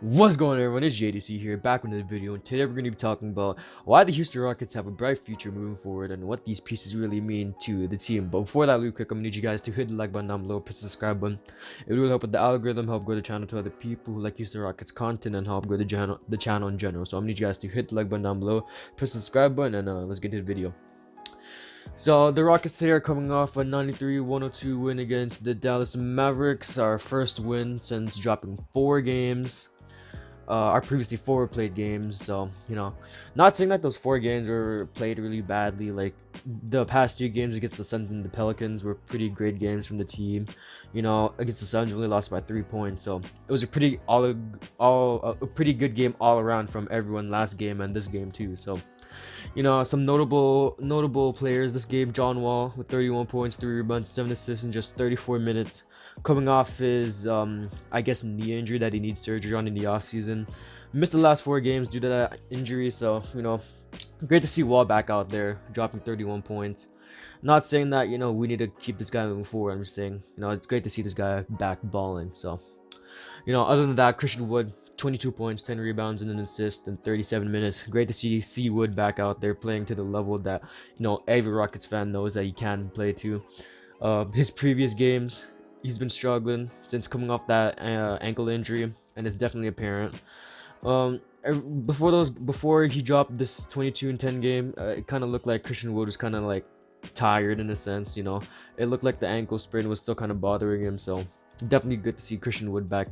What's going on, everyone? It's Jae'sean here, back with another video, and today we're going to be talking about why the Houston Rockets have a bright future moving forward and what these pieces really mean to the team. But before that, real quick, I'm going to need you guys to hit the like button down below, press the subscribe button. It will really help with the algorithm, help grow the channel to other people who like Houston Rockets content, and help grow the channel in general. So I'm going to need you guys to hit the like button down below, press the subscribe button, and let's get to the video. So the Rockets today are coming off a 93-102 win against the Dallas Mavericks, our first win since dropping 4 games. Our previously 4 played games, so not saying that those 4 games were played really badly. Like the past 2 games against the Suns and the Pelicans were pretty great games from the team. Against the Suns, we only lost by 3 points, so it was a pretty a pretty good game all around from everyone last game and this game too. So some notable players this game: John Wall with 31 points, 3 rebounds, 7 assists in just 34 minutes, coming off his I guess knee injury that he needs surgery on in the offseason. Missed the last 4 games due to that injury, so great to see Wall back out there dropping 31 points. Not saying that we need to keep this guy moving forward. I'm just saying it's great to see this guy back balling. So other than that, Christian Wood, 22 points, 10 rebounds, and an assist in 37 minutes. Great to see C. Wood back out there playing to the level that every Rockets fan knows that he can play to. His previous games, he's been struggling since coming off that ankle injury, and it's definitely apparent. Before he dropped this 22 and 10 game, it kind of looked like Christian Wood was kind of like tired in a sense. It looked like the ankle sprain was still kind of bothering him. So definitely good to see Christian Wood back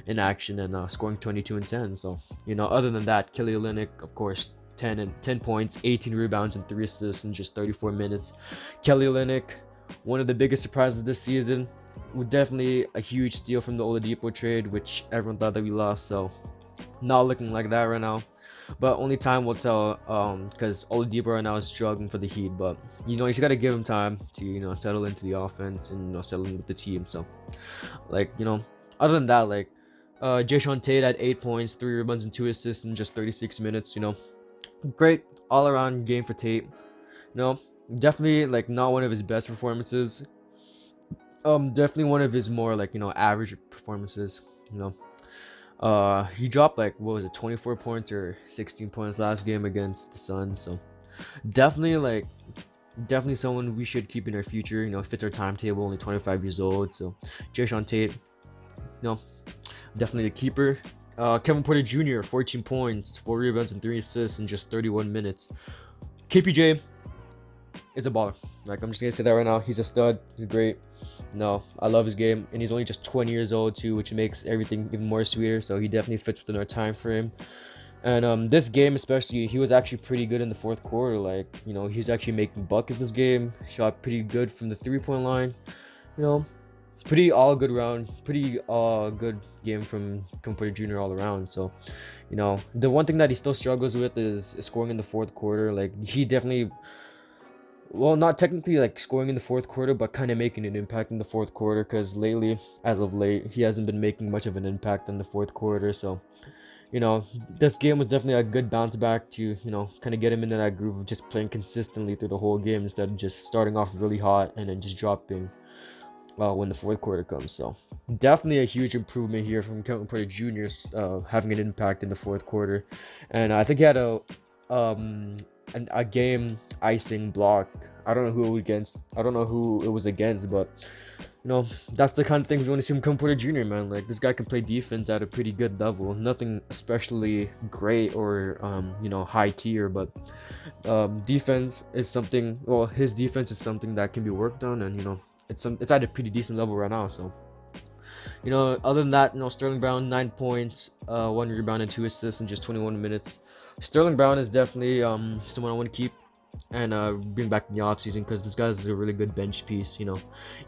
in action and scoring 22 and 10. So other than that, Kelly Olynyk, of course, 10 points, 18 rebounds, and 3 assists in just 34 minutes. Kelly Olynyk, one of the biggest surprises this season. Definitely a huge steal from the Oladipo trade, which everyone thought that we lost. So not looking like that right now, but only time will tell, because Oladipo right now is struggling for the Heat. But you just got to give him time to settle into the offense and settle in with the team. So other than that, Jae'sean had 8 points, 3 rebounds, and 2 assists in just 36 minutes. Great all-around game for Tate. Definitely not one of his best performances. Definitely one of his more average performances. He dropped what was it, 24 points or 16 points last game against the Suns. So definitely someone we should keep in our future. Fits our timetable. Only 25 years old. So Jae'sean Tate, definitely the keeper. Kevin Porter Jr., 14 points, 4 rebounds, and 3 assists in just 31 minutes. KPJ is a baller. I'm just gonna say that right now. He's a stud. He's great. I love his game, and he's only just 20 years old too, which makes everything even more sweeter. So he definitely fits within our time frame. And this game especially, he was actually pretty good in the 4th quarter. He's actually making buckets this game. Shot pretty good from the 3-point line. Pretty good game from Kevin Porter Jr. all around. So the one thing that he still struggles with is scoring in the 4th quarter. He definitely, well, not technically scoring in the 4th quarter, but kind of making an impact in the 4th quarter, because as of late, he hasn't been making much of an impact in the 4th quarter. So this game was definitely a good bounce back to kind of get him into that groove of just playing consistently through the whole game instead of just starting off really hot and then just dropping when the 4th quarter comes. So definitely a huge improvement here from Kevin Porter Jr. Having an impact in the 4th quarter. And I think he had a game icing block. I don't know who it was against, but that's the kind of things we want to see from Kevin Porter Jr., man. This guy can play defense at a pretty good level. Nothing especially great or high tier, but defense is something. Well, his defense is something that can be worked on, and it's at a pretty decent level right now. So other than that, Sterling Brown, 9 points, 1 rebound, and 2 assists in just 21 minutes. Sterling Brown is definitely someone I want to keep and bring back in the offseason, because this guy's a really good bench piece.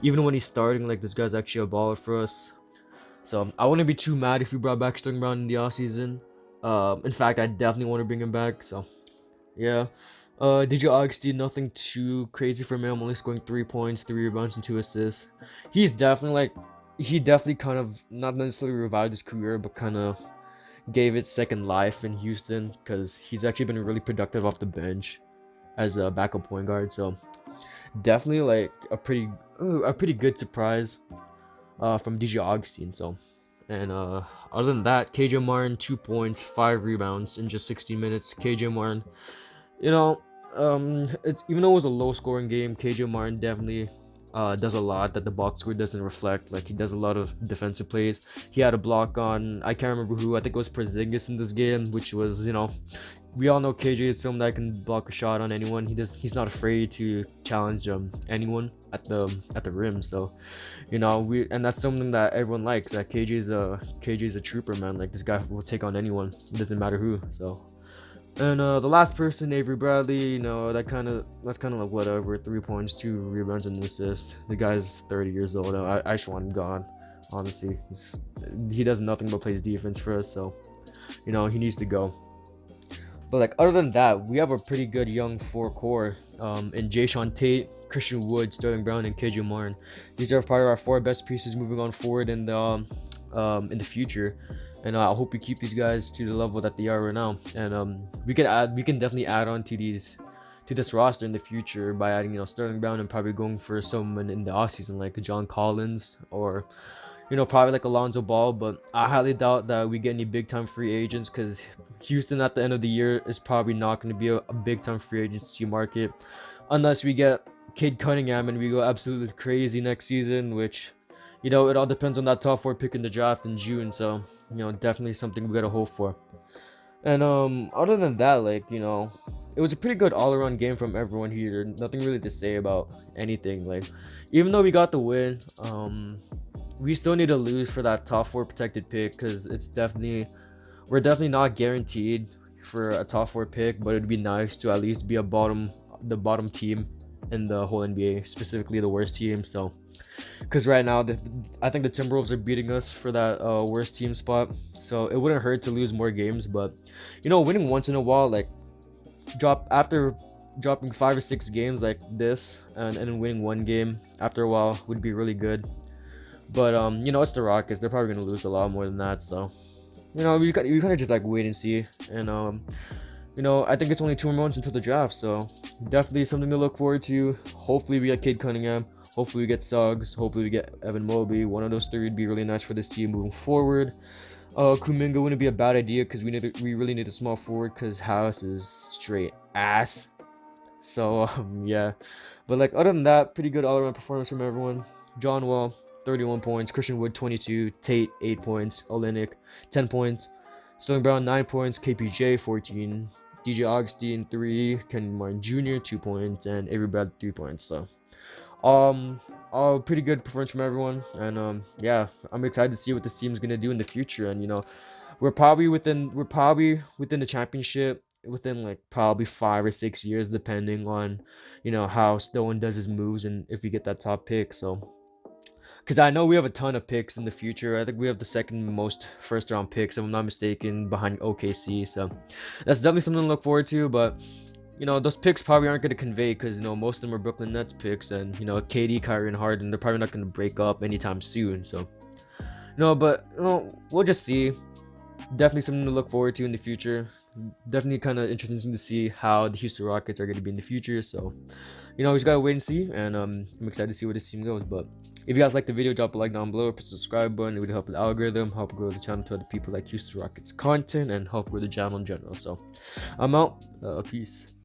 Even when he's starting, this guy's actually a baller for us. So I wouldn't be too mad if we brought back Sterling Brown in the offseason. In fact, I definitely want to bring him back. So yeah. Jae'sean, nothing too crazy for him. Only scoring 3 points, 3 rebounds, and 2 assists. He definitely kind of not necessarily revived his career, but kind of gave it second life in Houston, because he's actually been really productive off the bench as a backup point guard. So definitely a pretty good surprise from Jae'sean. So And other than that, KJ Martin 2 points, 5 rebounds in just 60 minutes. KJ Martin, you know, it's even though it was a low scoring game, KJ Martin definitely does a lot that the box score doesn't reflect. Like he does a lot of defensive plays. He had a block on, I can't remember who. I think it was Porzingis in this game, which was, we all know KJ is someone that can block a shot on anyone. He's not afraid to challenge anyone at the rim. So, and that's something that everyone likes. That KJ's a trooper, man. Like this guy will take on anyone. It doesn't matter who. So. And the last person, Avery Bradley, that's kind of like whatever. 3 points, 2 rebounds, and an assist. The guy's 30 years old. I just want him gone. Honestly, he does nothing but plays defense for us. So, he needs to go. But like other than that, we have a pretty good young core. In Jae'Sean Tate, Christian Wood, Sterling Brown, and KJ Martin. These are probably our 4 best pieces moving on forward in the future. And I hope we keep these guys to the level that they are right now. And we can definitely add on to this roster in the future by adding Sterling Brown and probably going for someone in the offseason like John Collins or probably like Alonzo Ball. But I highly doubt that we get any big time free agents because Houston at the end of the year is probably not going to be a big time free agency market unless we get Cade Cunningham and we go absolutely crazy next season, which it all depends on that top 4 pick in the draft in June. So, definitely something we gotta hope for. And other than that, like, it was a pretty good all-around game from everyone here. Nothing really to say about anything. Like, even though we got the win, we still need to lose for that top 4 protected pick because we're definitely not guaranteed for a top 4 pick, but it'd be nice to at least be the bottom team in the whole NBA, specifically the worst team. So. Because right now, I think the Timberwolves are beating us for that worst team spot. So it wouldn't hurt to lose more games. But, winning once in a while, like, after dropping 5 or 6 games like this and then winning 1 game after a while would be really good. But, it's the Rockets. They're probably going to lose a lot more than that. So, we kind of just, like, wait and see. And, I think it's only 2 more months until the draft. So definitely something to look forward to. Hopefully we get Cade Cunningham. Hopefully we get Suggs. Hopefully we get Evan Mobley. One of those 3 would be really nice for this team moving forward. Kuminga wouldn't be a bad idea because we really need a small forward because House is straight ass. So yeah, but like other than that, pretty good all-around performance from everyone. John Wall 31 points, Christian Wood 22, Tate 8 points, Olynyk 10 points, Sterling Brown 9 points, KPJ 14, DJ Augustine 3, Kenny Martin Jr. 2 points, and Avery Bradley 3 points. So. All pretty good performance from everyone, and yeah, I'm excited to see what this team's gonna do in the future. And we're probably within the championship within like probably 5 or 6 years, depending on how Stone does his moves and if we get that top pick. So, because I know we have a ton of picks in the future. I think we have the second most first round picks, if I'm not mistaken, behind OKC. So that's definitely something to look forward to. But those picks probably aren't going to convey because, most of them are Brooklyn Nets picks. And, KD, Kyrie, and Harden, they're probably not going to break up anytime soon. So, but, we'll just see. Definitely something to look forward to in the future. Definitely kind of interesting to see how the Houston Rockets are going to be in the future. So, we just got to wait and see. And I'm excited to see where this team goes. But if you guys like the video, drop a like down below. Press the subscribe button. It would help the algorithm, help grow the channel to other people like Houston Rockets content, and help grow the channel in general. So, I'm out. Peace.